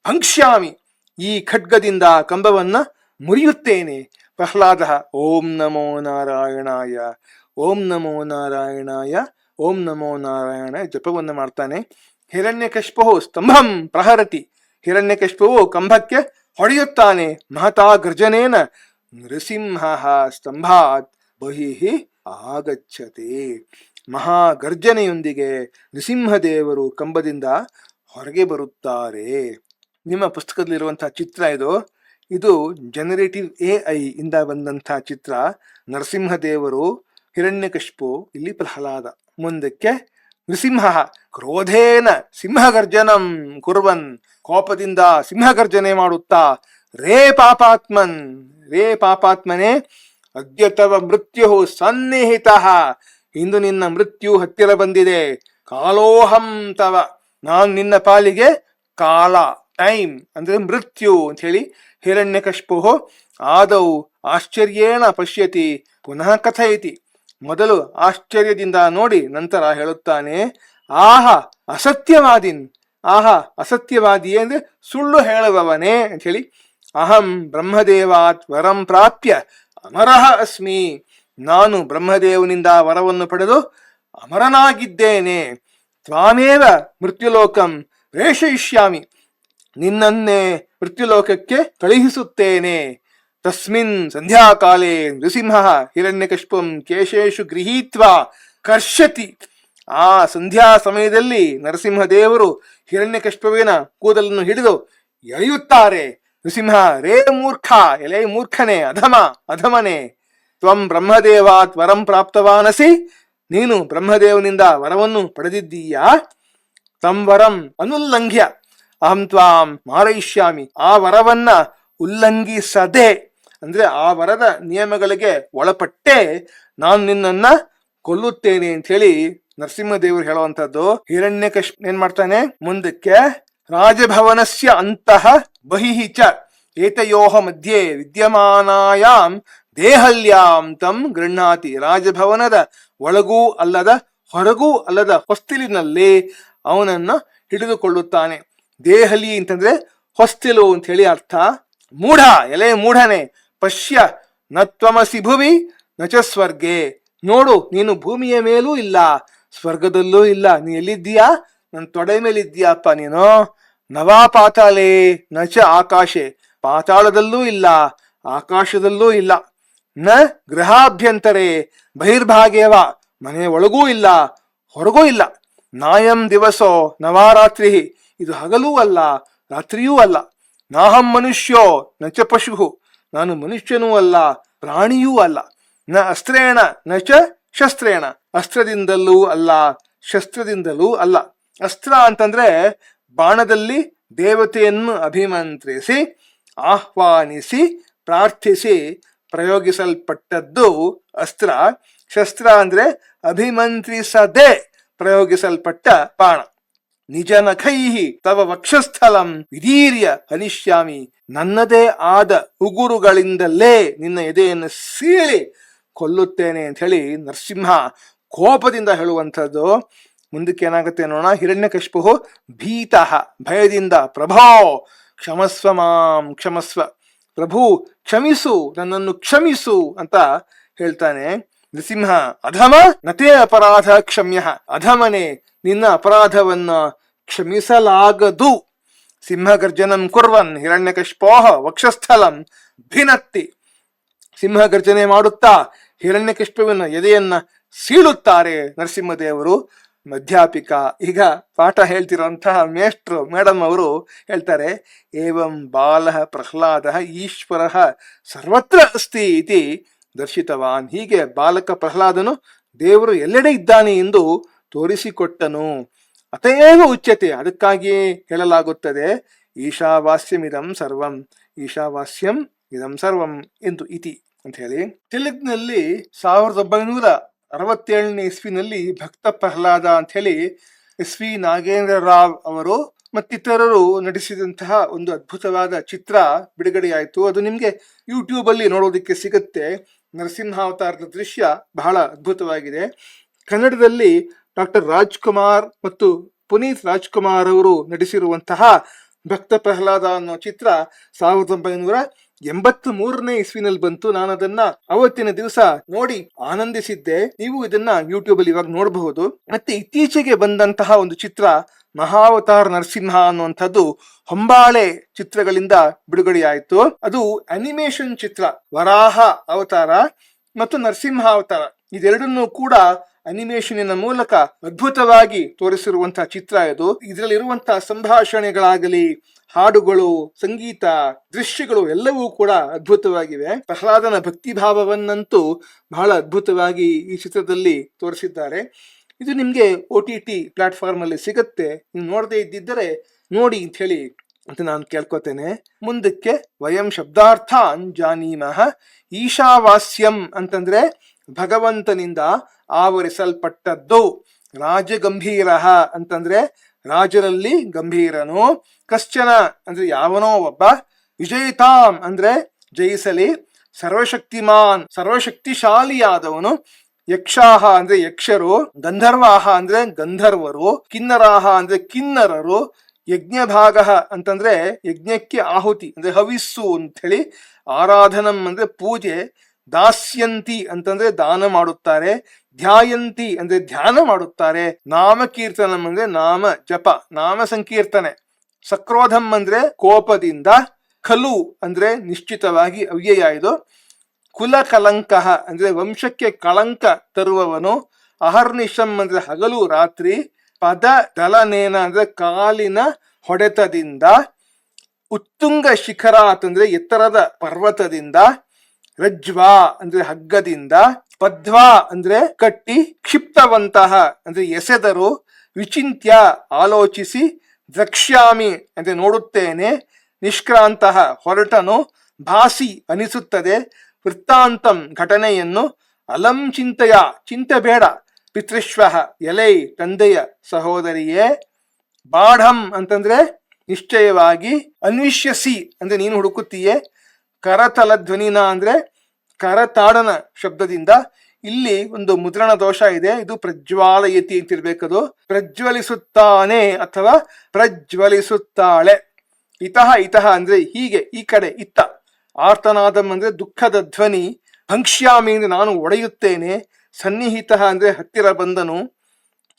ಭಂಕ್ಷ್ಯಾಮಿ, ಈ ಖಡ್ಗದಿಂದ ಕಂಬವನ್ನ ಮುರಿಯುತ್ತೇನೆ. ಪ್ರಹ್ಲಾದ ಓಂ ನಮೋ ನಾರಾಯಣಾಯ, ಓಂ ನಮೋ ನಾರಾಯಣಾಯ, ಓಂ ನಮೋ ನಾರಾಯಣ ಜಪವನ್ನು ಮಾಡ್ತಾನೆ. ಹಿರಣ್ಯಕಶಿಪು ಸ್ತಂಭಂ ಪ್ರಹರತಿ, ಹಿರಣ್ಯಕಶಿಪುವು ಕಂಬಕ್ಕೆ ಹೊಡೆಯುತ್ತಾನೆ. ಮಹತಾ ಗರ್ಜನೇನ ನೃಸಿಂಹ ಸ್ತಂಭಾತ್ ಬಹಿಃ ಆಗಚ್ಚತೆ, ಮಹಾಗರ್ಜನೆಯೊಂದಿಗೆ ನೃಸಿಂಹದೇವರು ಕಂಬದಿಂದ ಹೊರಗೆ ಬರುತ್ತಾರೆ. ನಿಮ್ಮ ಪುಸ್ತಕದಲ್ಲಿರುವಂತಹ ಚಿತ್ರ ಇದು ಜನರೇಟಿವ್ AI ಇಂದ ಬಂದಂತಹ ಚಿತ್ರ. ನರಸಿಂಹದೇವರು, ಹಿರಣ್ಯಕಶಿಪು, ಇಲ್ಲಿ ಪ್ರಹ್ಲಾದ. ಮುಂದಕ್ಕೆ ನೃಸಿಂಹ ಕ್ರೋಧೇನ ಸಿಂಹಗರ್ಜನಂ ಕುರ್ವನ್, ಕೋಪದಿಂದ ಸಿಂಹಗರ್ಜನೆ ಮಾಡುತ್ತಾ, ರೇ ಪಾಪಾತ್ಮನ್, ರೇ ಪಾಪಾತ್ಮನೇ, ಅದ್ಯತವ ಮೃತ್ಯು ಸನ್ನಿಹಿತ, ಇಂದು ನಿನ್ನ ಮೃತ್ಯು ಹತ್ತಿರ ಬಂದಿದೆ. ಕಾಲೋಹಂ ತವ, ನಾನು ನಿನ್ನ ಪಾಲಿಗೆ ಕಾಲ, ಟೈಮ್ ಅಂದ್ರೆ ಮೃತ್ಯು ಅಂತ ಹೇಳಿ. ಹಿರಣ್ಯಕಶಿಪು ಆದೌ ಆಶ್ಚರ್ಯೇಣ ಪಶ್ಯತಿ ಪುನಃ ಕಥಯತಿ, ಮೊದಲು ಆಶ್ಚರ್ಯದಿಂದ ನೋಡಿ ನಂತರ ಹೇಳುತ್ತಾನೆ. ಆಹ ಅಸತ್ಯವಾದಿನ್, ಆಹ ಅಸತ್ಯವಾದಿಯೇ ಅಂದ್ರೆ ಸುಳ್ಳು ಹೇಳುವವನೇ ಅಂತ ಹೇಳಿ. ಅಹಂ ಬ್ರಹ್ಮದೇವಾತ್ ವರಂ ಪ್ರಾಪ್ಯ ಅಮರಃ ಅಸ್ಮಿ, ನಾನು ಬ್ರಹ್ಮದೇವನಿಂದ ವರವನ್ನು ಪಡೆದು ಅಮರನಾಗಿದ್ದೇನೆ. ತ್ವಾಮೇವ ಮೃತ್ಯುಲೋಕಂ ಪ್ರೇಷಯಿಷ್ಯಾಮಿ, ನಿನ್ನನ್ನೇ ಮೃತ್ಯುಲೋಕಕ್ಕೆ ಕಳುಹಿಸುತ್ತೇನೆ. ತಸ್ಮಿನ್ ಸಂಧ್ಯಾಕಾಲೇ ನೃಸಿಂಹ ಹಿರಣ್ಯಕಶಿಪುಂ ಕೇಶೇಶು ಗೃಹೀತ್ವಾ ಕರ್ಷತಿ, ಆ ಸಂಧ್ಯಾ ಸಮಯದಲ್ಲಿ ನರಸಿಂಹದೇವರು ಹಿರಣ್ಯಕಶಿಪುವಿನ ಕೂದಲನ್ನು ಹಿಡಿದು ಎಳೆಯುತ್ತಾರೆ. ನೃಸಿಂಹ ರೇ ಮೂರ್ಖ, ಎಲೆ ಮೂರ್ಖನೇ, ಅಧಮ, ಅಧಮನೆ, ತ್ವಂ ಬ್ರಹ್ಮದೇವಾತ್ ವರಂ ಪ್ರಾಪ್ತವಾನಸಿ, ನೀನು ಬ್ರಹ್ಮದೇವನಿಂದ ವರವನ್ನು ಪಡೆದಿದ್ದೀಯಾ. ತಂ ವರಂ ಅನುಲ್ಲಂಘ್ಯ ಅಹಂ ತ್ವಾಂ ಮಾರಯಿಷ್ಯಾಮಿ, ಆ ವರವನ್ನ ಉಲ್ಲಂಘಿಸದೆ ಅಂದ್ರೆ ಆ ವರದ ನಿಯಮಗಳಿಗೆ ಒಳಪಟ್ಟೆ ನಾನು ನಿನ್ನನ್ನ ಕೊಲ್ಲುತ್ತೇನೆ ಅಂತ ಹೇಳಿ ನರಸಿಂಹದೇವರು ಹೇಳುವಂತದ್ದು. ಹಿರಣ್ಯಕಶಿಪು ಏನ್ ಮಾಡ್ತಾನೆ ಮುಂದಕ್ಕೆ, ರಾಜಭವನಸ್ಯ ಅಂತಃ ಬಹಿಃ ಚ ಏತಯೋಃ ಮಧ್ಯೆ ವಿದ್ಯಮಾನಾಯಾಂ ದೇಹಲ್ಯಾಂ ತಂ ಗೃಹ್ಣಾತಿ, ರಾಜಭವನದ ಒಳಗೂ ಅಲ್ಲದ ಹೊರಗೂ ಅಲ್ಲದ ಹೊಸ್ತಿಲಿನಲ್ಲಿ ಅವನನ್ನ ಹಿಡಿದುಕೊಳ್ಳುತ್ತಾನೆ. ದೇಹಲಿ ಅಂತಂದ್ರೆ ಹೊಸ್ತಿಲು ಅಂತ ಹೇಳಿ ಅರ್ಥ. ಮೂಢ, ಎಲೆ ಮೂಢನೆ, ಪಶ್ಯ ನತ್ವಮಸಿ ಭುವಿ ನಚ ಸ್ವರ್ಗೆ, ನೋಡು ನೀನು ಭೂಮಿಯ ಮೇಲೂ ಇಲ್ಲ ಸ್ವರ್ಗದಲ್ಲೂ ಇಲ್ಲ, ನೀ ಎಲ್ಲಿದ್ದೀಯಾ, ನನ್ನ ತೊಡೆ ಮೇಲಿದ್ದೀಯಪ್ಪ ನೀನು. ನವಾ ಪಾತಾಳೇ ನಚ ಆಕಾಶೆ, ಪಾತಾಳದಲ್ಲೂ ಇಲ್ಲ ಆಕಾಶದಲ್ಲೂ ಇಲ್ಲ. ನ ಗೃಹಾಭ್ಯಂತರೇ ಬಹಿರ್ಭಾಗೇವ, ಮನೆ ಒಳಗೂ ಇಲ್ಲ ಹೊರಗೂ ಇಲ್ಲ. ನಾಯಂ ದಿವಸೋ ನವಾರಾತ್ರಿ, ಇದು ಹಗಲೂ ಅಲ್ಲ ರಾತ್ರಿಯೂ ಅಲ್ಲ. ನಾಹಂ ಮನುಷ್ಯೋ ನಚ ಪಶು, ನಾನು ಮನುಷ್ಯನೂ ಅಲ್ಲ ಪ್ರಾಣಿಯೂ ಅಲ್ಲ. ನ ಅಸ್ತ್ರೇಣ ನಚ ಶಸ್ತ್ರೇಣ, ಅಸ್ತ್ರದಿಂದಲೂ ಅಲ್ಲ ಶಸ್ತ್ರದಿಂದಲೂ ಅಲ್ಲ. ಅಸ್ತ್ರ ಅಂತಂದ್ರೆ ಬಾಣದಲ್ಲಿ ದೇವತೆಯನ್ನು ಅಭಿಮಂತ್ರಿಸಿ ಆಹ್ವಾನಿಸಿ ಪ್ರಾರ್ಥಿಸಿ ಪ್ರಯೋಗಿಸಲ್ಪಟ್ಟದ್ದು ಅಸ್ತ್ರ. ಶಸ್ತ್ರ ಅಂದ್ರೆ ಅಭಿಮಂತ್ರಿಸದೆ ಪ್ರಯೋಗಿಸಲ್ಪಟ್ಟ ಬಾಣ. ನಿಜ ನಖೈಹಿ ತವ ವಕ್ಷಸ್ಥಲಂ ವಿದೀರ್ಯ ಹನಿಷ್ಯಾಮಿ, ನನ್ನದೇ ಆದ ಉಗುರುಗಳಿಂದಲೇ ನಿನ್ನ ಎದೆಯನ್ನು ಸೀಳಿ ಕೊಲ್ಲುತ್ತೇನೆ ಅಂತ ಹೇಳಿ ನರಸಿಂಹ ಕೋಪದಿಂದ ಹೇಳುವಂಥದ್ದು. ಮುಂದಕ್ಕೆ ಏನಾಗುತ್ತೆ ನೋಡೋಣ. ಹಿರಣ್ಯಕಶಿಪು ಭೀತಃ, ಭಯದಿಂದ, ಪ್ರಭೋ ಕ್ಷಮಸ್ವ ಮಾಂ ಕ್ಷಮಸ್ವ, ಪ್ರಭು ಕ್ಷಮಿಸು, ನನ್ನನ್ನು ಕ್ಷಮಿಸು ಅಂತ ಹೇಳ್ತಾನೆ. ನೃಸಿಂಹ ಅಧಮ ನತೇ ಅಪರಾಧ ಕ್ಷಮ್ಯ, ಅಧಮನೆ ನಿನ್ನ ಅಪರಾಧವನ್ನ ಕ್ಷಮಿಸಲಾಗದು. ಸಿಂಹಗರ್ಜನಂ ಕುರ್ವನ್ ಹಿರಣ್ಯಕಶಿಪೋಃ ವಕ್ಷಸ್ಥಲಂ ಭಿನತ್ತಿ, ಸಿಂಹಗರ್ಜನೆ ಮಾಡುತ್ತಾ ಹಿರಣ್ಯಕಶಿಪುವಿನ ಎದೆಯನ್ನ ಸೀಳುತ್ತಾರೆ ನರಸಿಂಹದೇವರು. ಅಧ್ಯಾಪಿಕಾ, ಈಗ ಪಾಠ ಹೇಳ್ತಿರುವಂತಹ ಮೇಷ್ಟ್ರು ಮೇಡಮ್ ಅವರು ಹೇಳ್ತಾರೆ, ಏವಂ ಬಾಲ ಪ್ರಹ್ಲಾದ ಈಶ್ವರ ಸರ್ವತ್ರ ಅಸ್ತಿ ಇತಿ ದರ್ಶಿತವಾನ್. ಹೀಗೆ ಬಾಲಕ ಪ್ರಹ್ಲಾದನು ದೇವರು ಎಲ್ಲೆಡೆ ಇದ್ದಾನೆ ಎಂದು ತೋರಿಸಿಕೊಟ್ಟನು. ಅತೇವ ಉಚ್ಯತೆ, ಅದಕ್ಕಾಗಿಯೇ ಹೇಳಲಾಗುತ್ತದೆ, ಈಶಾವಾಸ್ಯಮಿದಂ ಸರ್ವಂ, ಈಶಾವಾಸ್ಯಂ ಇದಂ ಸರ್ವಂ ಎಂದು ಇತಿ ಅಂತ ಹೇಳಿ. ತೆಲುಗಿನಲ್ಲಿ 1967ನೇ ಇಸ್ವಿನಲ್ಲಿ ಭಕ್ತ ಪ್ರಹ್ಲಾದ ಅಂತ ಹೇಳಿ SV ನಾಗೇಂದ್ರ ರಾವ್ ಅವರು ಮತ್ತಿತರರು ನಟಿಸಿದಂತಹ ಒಂದು ಅದ್ಭುತವಾದ ಚಿತ್ರ ಬಿಡುಗಡೆಯಾಯಿತು. ಅದು ನಿಮಗೆ ಯೂಟ್ಯೂಬ್ ಅಲ್ಲಿ ನೋಡೋದಕ್ಕೆ ಸಿಗುತ್ತೆ. ನರಸಿಂಹಾವತಾರದ ದೃಶ್ಯ ಬಹಳ ಅದ್ಭುತವಾಗಿದೆ. ಕನ್ನಡದಲ್ಲಿ ಡಾಕ್ಟರ್ ರಾಜ್ಕುಮಾರ್ ಮತ್ತು ಪುನೀತ್ ರಾಜ್ಕುಮಾರ್ ಅವರು ನಟಿಸಿರುವಂತಹ ಭಕ್ತ ಪ್ರಹ್ಲಾದ ಅನ್ನೋ ಚಿತ್ರ 1983ನೇ ಇಸ್ವಿನಲ್ಲಿ ಬಂತು. ನಾನು ಅದನ್ನ ಅವತ್ತಿನ ದಿವಸ ನೋಡಿ ಆನಂದಿಸಿದ್ದೆ. ನೀವು ಇದನ್ನ ಯೂಟ್ಯೂಬ್ ಅಲ್ಲಿ ಇವಾಗ ನೋಡಬಹುದು. ಮತ್ತೆ ಇತ್ತೀಚೆಗೆ ಬಂದಂತಹ ಒಂದು ಚಿತ್ರ ಮಹಾವತಾರ ನರಸಿಂಹ ಅನ್ನುವಂಥದ್ದು ಹೊಂಬಾಳೆ ಚಿತ್ರಗಳಿಂದ ಬಿಡುಗಡೆಯಾಯಿತು. ಅದು ಅನಿಮೇಷನ್ ಚಿತ್ರ. ವರಾಹ ಅವತಾರ ಮತ್ತು ನರಸಿಂಹ ಅವತಾರ ಇದೆರಡನ್ನೂ ಕೂಡ ಅನಿಮೇಷನಿನ ಮೂಲಕ ಅದ್ಭುತವಾಗಿ ತೋರಿಸಿರುವಂತಹ ಚಿತ್ರ ಇದು. ಇದರಲ್ಲಿರುವಂತಹ ಸಂಭಾಷಣೆಗಳಾಗಲಿ, ಹಾಡುಗಳು, ಸಂಗೀತ, ದೃಶ್ಯಗಳು ಎಲ್ಲವೂ ಕೂಡ ಅದ್ಭುತವಾಗಿವೆ. ಪ್ರಹ್ಲಾದನ ಭಕ್ತಿ ಭಾವವನ್ನಂತೂ ಬಹಳ ಅದ್ಭುತವಾಗಿ ಈ ಚಿತ್ರದಲ್ಲಿ ತೋರಿಸಿದ್ದಾರೆ. ಇದು ನಿಮ್ಗೆ OTT ಪ್ಲಾಟ್ಫಾರ್ಮ್ ಅಲ್ಲಿ ಸಿಗುತ್ತೆ. ನೀವು ನೋಡದೇ ಇದ್ದಿದ್ದರೆ ನೋಡಿ ಅಂತ ಹೇಳಿ ಅಂತ ನಾನು ಕೇಳ್ಕೊತೇನೆ. ಮುಂದಕ್ಕೆ ವಯಂ ಶಬ್ದಾರ್ಥ ಜಾನೀಮಃ. ಈಶಾವಾಸ್ಯಂ ಅಂತಂದ್ರೆ ಭಗವಂತನಿಂದ ಆವರಿಸಲ್ಪಟ್ಟದ್ದು. ರಾಜಗಂಭೀರ ಅಂತಂದ್ರೆ ರಾಜರಲ್ಲಿ ಗಂಭೀರನು. ಕಶ್ಚನ ಅಂದ್ರೆ ಯಾವನೋ ಒಬ್ಬ. ವಿಜಯಿತಾಂ ಅಂದ್ರೆ ಜಯಿಸಲಿ. ಸರ್ವಶಕ್ತಿಮಾನ್ ಸರ್ವಶಕ್ತಿಶಾಲಿಯಾದವನು. ಯಕ್ಷಾಹ ಅಂದ್ರೆ ಯಕ್ಷರು. ಗಂಧರ್ವಾಹ ಅಂದ್ರೆ ಗಂಧರ್ವರು. ಕಿನ್ನರಾಹ ಅಂದ್ರೆ ಕಿನ್ನರರು. ಯಜ್ಞಭಾಗ ಅಂತಂದ್ರೆ ಯಜ್ಞಕ್ಕೆ ಆಹುತಿ ಅಂದ್ರೆ ಹವಿಸ್ಸು ಅಂತ ಹೇಳಿ. ಆರಾಧನಂ ಅಂದ್ರೆ ಪೂಜೆ. ದಾಸ್ಯಂತಿ ಅಂತಂದ್ರೆ ದಾನ ಮಾಡುತ್ತಾರೆ. ಧ್ಯಾಯಂತಿ ಅಂದ್ರೆ ಧ್ಯಾನ ಮಾಡುತ್ತಾರೆ. ನಾಮ ಕೀರ್ತನಂ ಅಂದ್ರೆ ನಾಮ ಜಪ, ನಾಮ ಸಂಕೀರ್ತನೆ. ಸಕ್ರೋಧಂ ಅಂದ್ರೆ ಕೋಪದಿಂದ. ಖಲು ಅಂದ್ರೆ ನಿಶ್ಚಿತವಾಗಿ ಅವ್ಯಯ ಇದು. ಕುಲ ಕಲಂಕ ಅಂದ್ರೆ ವಂಶಕ್ಕೆ ಕಳಂಕ ತರುವವನು. ಅಹರ್ನಿಶಂ ಅಂದ್ರೆ ಹಗಲು ರಾತ್ರಿ. ಪದ ದಲನೇನ ಅಂದ್ರೆ ಕಾಲಿನ ಹೊಡೆತದಿಂದ. ಉತ್ತುಂಗ ಶಿಖರಾತ್ ಅಂದ್ರೆ ಎತ್ತರದ ಪರ್ವತದಿಂದ. ರಜ್ವಾ ಅಂದ್ರೆ ಹಗ್ಗದಿಂದ. ಪದ್ವಾ ಅಂದ್ರೆ ಕಟ್ಟಿ. ಕ್ಷಿಪ್ತವಂತಹ ಅಂದ್ರೆ ಎಸೆದರು. ವಿಚಿಂತ್ಯ ಆಲೋಚಿಸಿ. ದ್ರಕ್ಷ್ಯಾಮಿ ಅಂದ್ರೆ ನೋಡುತ್ತೇನೆ. ನಿಷ್ಕ್ರಾಂತಹ ಹೊರಟನು. ಭಾಸಿ ಅನಿಸುತ್ತದೆ. ವೃತ್ತಾಂತಂ ಘಟನೆಯನ್ನು. ಅಲಂ ಚಿಂತೆಯ ಚಿಂತೆ ಬೇಡ. ಪಿತೃಶ್ವ ಎಲೈ ತಂದೆಯ ಸಹೋದರಿಯೇ. ಬಾಢಂ ಅಂತಂದ್ರೆ ನಿಶ್ಚಯವಾಗಿ. ಅನ್ವಿಷ್ಯಸಿ ಅಂದ್ರೆ ನೀನು ಹುಡುಕುತ್ತೀಯೇ. ಕರತಲ ಧ್ವನಿನ ಅಂದ್ರೆ ಕರತಾಡನ ಶಬ್ದದಿಂದ. ಇಲ್ಲಿ ಒಂದು ಮುದ್ರಣ ದೋಷ ಇದೆ. ಇದು ಪ್ರಜ್ವಾಲಯತಿ ಅಂತಿರ್ಬೇಕದು. ಪ್ರಜ್ವಲಿಸುತ್ತಾನೆ ಅಥವಾ ಪ್ರಜ್ವಲಿಸುತ್ತಾಳೆ. ಇತಃ ಇತಃ ಅಂದ್ರೆ ಹೀಗೆ, ಈ ಕಡೆ, ಇತ್ತ. ಆರ್ತನಾದಂ ಅಂದ್ರೆ ದುಃಖದ ಧ್ವನಿ. ಭಂಕ್ಷ್ಯಾಮಿ ಅಂದ್ರೆ ನಾನು ಒಡೆಯುತ್ತೇನೆ. ಸನ್ನಿಹಿತ ಅಂದ್ರೆ ಹತ್ತಿರ ಬಂದನು.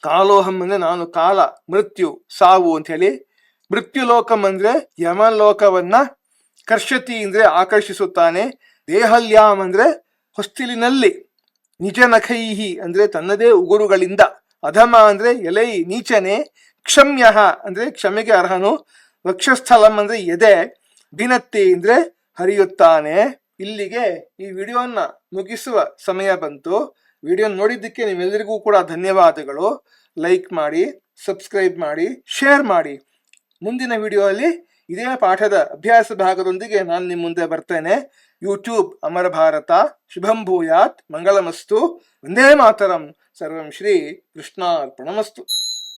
ಕಾಲೋಹಂ ಅಂದ್ರೆ ನಾನು ಕಾಲ, ಮೃತ್ಯು, ಸಾವು ಅಂತ ಹೇಳಿ. ಮೃತ್ಯುಲೋಕಂ ಅಂದ್ರೆ ಯಮಲೋಕವನ್ನ. ಕರ್ಷತಿ ಅಂದ್ರೆ ಆಕರ್ಷಿಸುತ್ತಾನೆ. ದೇಹಲ್ಯಾಮ್ ಅಂದ್ರೆ ಹೊಸ್ತಿಲಿನಲ್ಲಿ. ನಿಜ ನಖೈಹಿ ಅಂದ್ರೆ ತನ್ನದೇ ಉಗುರುಗಳಿಂದ. ಅಧಮ ಅಂದ್ರೆ ಎಲೈ ನೀಚನೆ. ಕ್ಷಮ್ಯ ಅಂದ್ರೆ ಕ್ಷಮೆಗೆ ಅರ್ಹನು. ವಕ್ಷಸ್ಥಲಂ ಅಂದ್ರೆ ಎದೆ. ಭಿನತ್ತಿ ಅಂದ್ರೆ ಹರಿಯುತ್ತಾನೆ. ಇಲ್ಲಿಗೆ ಈ ವಿಡಿಯೋನ ಮುಗಿಸುವ ಸಮಯ ಬಂತು. ವಿಡಿಯೋ ನೋಡಿದ್ದಕ್ಕೆ ನಿಮ್ಮೆಲ್ಲರಿಗೂ ಕೂಡ ಧನ್ಯವಾದಗಳು. ಲೈಕ್ ಮಾಡಿ, ಸಬ್ಸ್ಕ್ರೈಬ್ ಮಾಡಿ, ಶೇರ್ ಮಾಡಿ. ಮುಂದಿನ ವಿಡಿಯೋ ಅಲ್ಲಿ ಇದೇ ಪಾಠದ ಅಭ್ಯಾಸ ಭಾಗದೊಂದಿಗೆ ನಾನು ನಿಮ್ಮ ಮುಂದೆ ಬರ್ತೇನೆ. ಯೂಟ್ಯೂಬ್ ಅಮರ ಭಾರತ. ಶುಭಂ ಭೂಯಾತ್. ಮಂಗಳಮಸ್ತು. ವಂದೇ ಮಾತರಂ. ಸರ್ವಂ ಶ್ರೀ ಕೃಷ್ಣಾರ್ಪಣಮಸ್ತು.